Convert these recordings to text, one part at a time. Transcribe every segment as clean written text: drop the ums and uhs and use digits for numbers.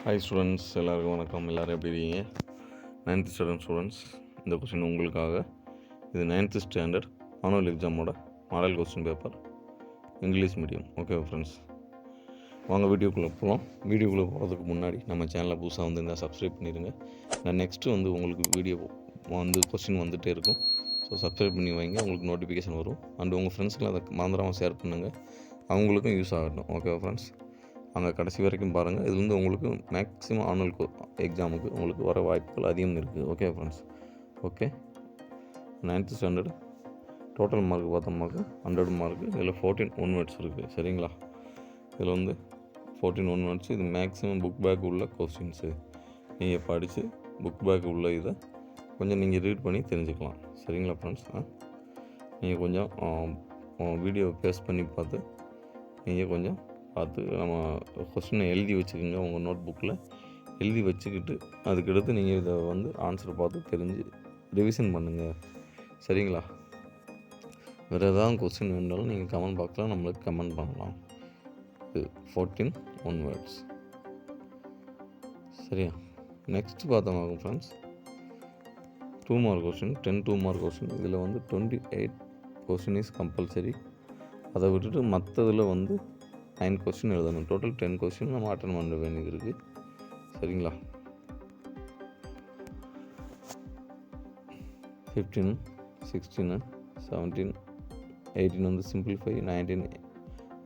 Hi students, எல்லாருக்கும் வணக்கம். எல்லோரும் எப்படி இருக்கீங்க? 9th ஸ்டாண்டர்ட் ஸ்டூடெண்ட்ஸ், இந்த கொஸ்டின் உங்களுக்காக. இது 9th ஸ்டாண்டர்ட் ஆனுவல் எக்ஸாமோட model question paper, English medium. Okay friends, வாங்க வீடியோக்குள்ளே போகலாம். வீடியோக்குள்ளே போகிறதுக்கு முன்னாடி நம்ம சேனலை புதுசாக வந்திருந்தால் சப்ஸ்கிரைப் பண்ணிடுங்க. நான் நெக்ஸ்ட்டு உங்களுக்கு வீடியோ கொஸ்டின் வந்துகிட்டே இருக்கும். ஸோ சப்ஸ்கிரைப் பண்ணி வைங்க, உங்களுக்கு நோட்டிஃபிகேஷன் வரும். அண்ட் உங்கள் ஃப்ரெண்ட்ஸ்க்கெலாம் அதை மறந்துடாமல் ஷேர் பண்ணுங்கள், அவங்களுக்கும் யூஸ் ஆகட்டும். ஓகே ஃப்ரெண்ட்ஸ், அங்கே கடைசி வரைக்கும் பாருங்கள். இதுலேருந்து உங்களுக்கு மேக்ஸிமம் ஆனுவல் எக்ஸாமுக்கு உங்களுக்கு வர வாய்ப்புகள் அதிகம் இருக்குது. Okay friends, okay. 9th standard total mark பார்த்தோம்னாக்க 100 மார்க்கு. இதில் 14 ஒன் வேர்ட்ஸ் இருக்குது. சரிங்களா? இதில் 14 ஒன் வேர்ட்ஸ். இது மேக்ஸிமம் புக் பேக் உள்ள கொஸ்டின்ஸு. நீங்கள் படித்து புக் பேக் உள்ள இதை கொஞ்சம் நீங்கள் ரீட் பண்ணி தெரிஞ்சுக்கலாம். சரிங்களா ஃப்ரெண்ட்ஸ்? நீங்கள் கொஞ்சம் வீடியோ பேஸ் பண்ணி பார்த்து நீங்கள் கொஞ்சம் பார்த்து நம்ம கொஸ்டினை எழுதி வச்சுக்கோங்க. உங்கள் நோட் புக்கில் எழுதி வச்சுக்கிட்டு அதுக்கடுத்து நீங்கள் இதை ஆன்சர் பார்த்து தெரிஞ்சு ரிவிஷன் பண்ணுங்கள். சரிங்களா? வேறு ஏதாவது கொஸ்டின் வேணுனாலும் நீங்கள் கமெண்ட் பாக்ஸில் நம்மளுக்கு கமெண்ட் பண்ணலாம். இது 14 ஒன் வேர்ட்ஸ். சரியா? நெக்ஸ்ட் பார்த்தோம் friends, 2 mark question, 10 2 mark question. இதில் 28 கொஸ்டின் இஸ் கம்பல்சரி. அதை விட்டுட்டு மற்றதில் 9 கொஸ்டின் எழுதணும். டோட்டல் 10 கொஸ்டின் நம்ம அட்டன் பண்ண வேண்டியது இருக்குது. சரிங்களா? 15 16 17 18 simplify, 19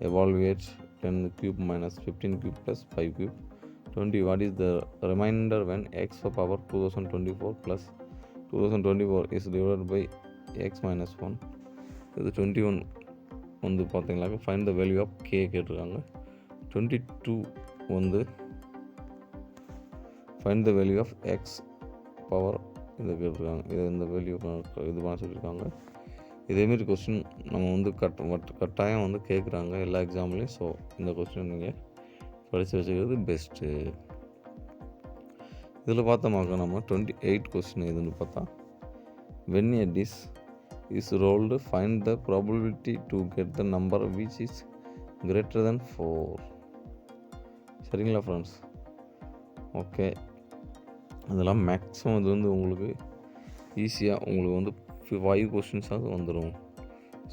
evaluate, 10 cube minus 15 cube plus 5 cube, 20 what is the remainder when x power 2024 plus 2024 is divided by x minus 1. இது 21 பார்த்தீங்கன்னாக்க find the value of k கேட்டிருக்காங்க. 22 find the value of x power இதை கேட்டிருக்காங்க. இந்த value இது பண்ண சொல்லியிருக்காங்க. இதேமாரி கொஸ்டின் நம்ம கட்டாயம் கேட்குறாங்க எல்லா எக்ஸாம்லேயும். ஸோ இந்த கொஸ்டின் நீங்கள் படித்து வச்சுக்கிறது பெஸ்ட்டு. இதில் பார்த்தோமாக்க நம்ம 28 கொஸ்டின் எதுன்னு பார்த்தா, when a dish is rolled, find the probability to get the number which is greater than 4. சரிங்களா ஃப்ரெண்ட்ஸ்? ஓகே. அதெல்லாம் மேக்ஸிமம் இது உங்களுக்கு ஈஸியாக உங்களுக்கு 5 கொஸ்டின்ஸாக வந்துடும்.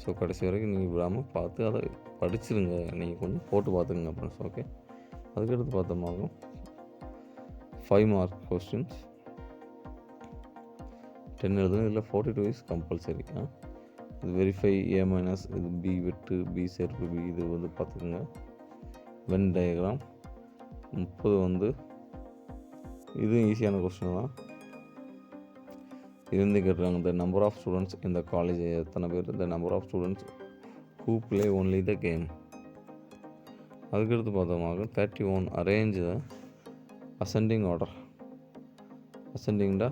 ஸோ கடைசி வரைக்கும் நீங்கள் விடாமல் பார்த்து அதை படிச்சிருங்க. நீங்கள் கொஞ்சம் போட்டு பார்த்துக்குங்க ஃப்ரெண்ட்ஸ். ஓகே. அதுக்கடுத்து பார்த்தோம்னாலும் 5 மார்க் கொஸ்டின்ஸ் 10 எழுதணும். இதில் 42 இஸ் கம்பல்சரி. இது வெரிஃபை ஏ மைனஸ், இது பி வெட்டு, பி சேர்ப்பு பி, இது பார்த்துக்குங்க. வென் டயக்ராம் 30 இதுவும் ஈஸியான கொஸ்டின் தான். இது கேட்டுருக்காங்க, த நம்பர் ஆஃப் ஸ்டூடெண்ட்ஸ் இந்த காலேஜ் எத்தனை பேர், the number of students who play only the game. அதுக்கடுத்து பார்த்தோமாக 31 அரேஞ்ச் த அசெண்டிங் ஆர்டர். அசெண்டிங்டா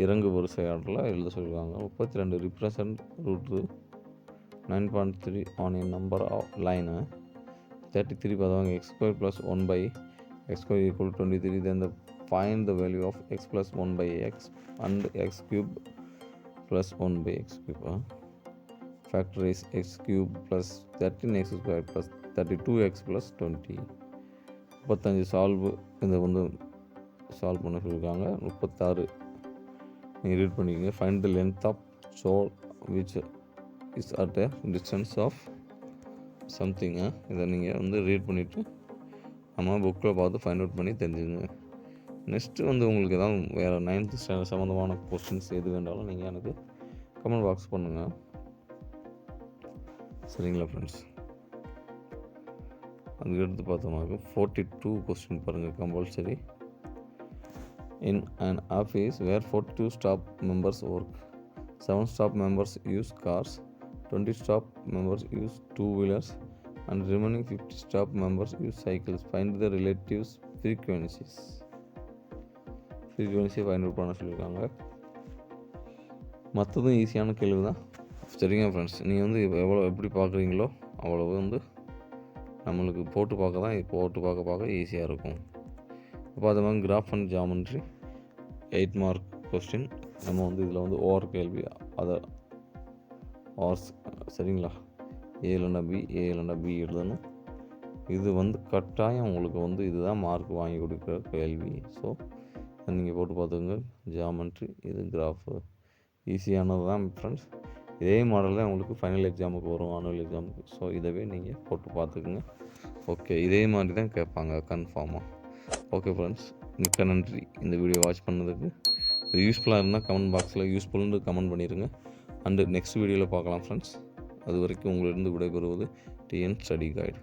இறங்கு வரிசை ஆர்டரில் எழுத சொல்லியிருக்காங்க. 32 represent root 9.3 on a number of line. 33 பார்த்தவங்க x square plus 1 by x square equal 23. Then find the value of x plus 1 by x and x cube plus 1 by X cube. Factorise x cube plus 13 x square plus 32 x plus 20. 35 solve இந்த solve பண்ண சொல்லியிருக்காங்க. 36 நீங்கள் read பண்ணிக்கோங்க. Find the length of sole which is at a distance of something. இதை நீங்கள் read பண்ணிவிட்டு நம்ம புக்கில் பார்த்து ஃபைண்ட் அவுட் பண்ணி தெரிஞ்சுங்க. நெக்ஸ்ட்டு உங்களுக்கு எதாவது வேறு 9th ஸ்டாண்டர்ட் சம்மந்தமான கொஸ்டின்ஸ் எது வேண்டாலும் நீங்கள் எனக்கு கமெண்ட் பாக்ஸ் பண்ணுங்கள். சரிங்களா ஃப்ரெண்ட்ஸ்? அதுக்கடுத்து பார்த்தோம்னாக்க 42 கொஸ்டின் பாருங்கள், compulsory. In an office where 42 staff members work, 7 staff members use cars, 20 staff members use two-wheelers, and remaining 50 staff members use cycles. Find the relative frequencies. ஃப்ரீக்வன்சியை ஃபைண்ட் அவுட் பண்ண சொல்லியிருக்காங்க. மற்றதும் ஈஸியான கேள்வி தான். சரிங்க ஃப்ரெண்ட்ஸ், நீங்கள் எப்படி பார்க்குறீங்களோ அவ்வளவு நம்மளுக்கு போட்டு பார்க்க ஈஸியாக இருக்கும். இப்போ அது மாதிரி graph and geometry 8 mark question. நம்ம இதில் ஓவர் கேள்வி அதை ஆர்ஸ். சரிங்களா? ஏ இல்லைன்னா பி எழுதணும். இது வந்து கட்டாயம் உங்களுக்கு வந்து இதுதான் மார்க் வாங்கி கொடுக்குற கேள்வி. ஸோ நீங்கள் போட்டு பார்த்துக்கோங்க. ஜியாமெட்ரி, இது கிராஃபு, ஈஸியானது தான் ஃப்ரெண்ட்ஸ். இதே மாடல் தான் உங்களுக்கு ஃபைனல் எக்ஸாமுக்கு வரும், ஆனுவல் எக்ஸாமுக்கு. ஸோ இதவே நீங்கள் போட்டு பார்த்துக்குங்க. ஓகே, இதே மாதிரி தான் கேட்பாங்க கன்ஃபார்மாக. ஓகே ஃப்ரெண்ட்ஸ், மிக்க நன்றி இந்த வீடியோ வாட்ச் பண்ணதுக்கு. இது யூஸ்ஃபுல்லாக இருந்தால் கமெண்ட் பாக்ஸில் யூஸ்ஃபுல்னு கமெண்ட் பண்ணிடுங்க. அண்டு நெக்ஸ்ட் வீடியோவில் பார்க்கலாம் ஃப்ரெண்ட்ஸ். அது வரைக்கும் உங்களிடம் விடைபெறுவது டிஎன் ஸ்டடி கைடு.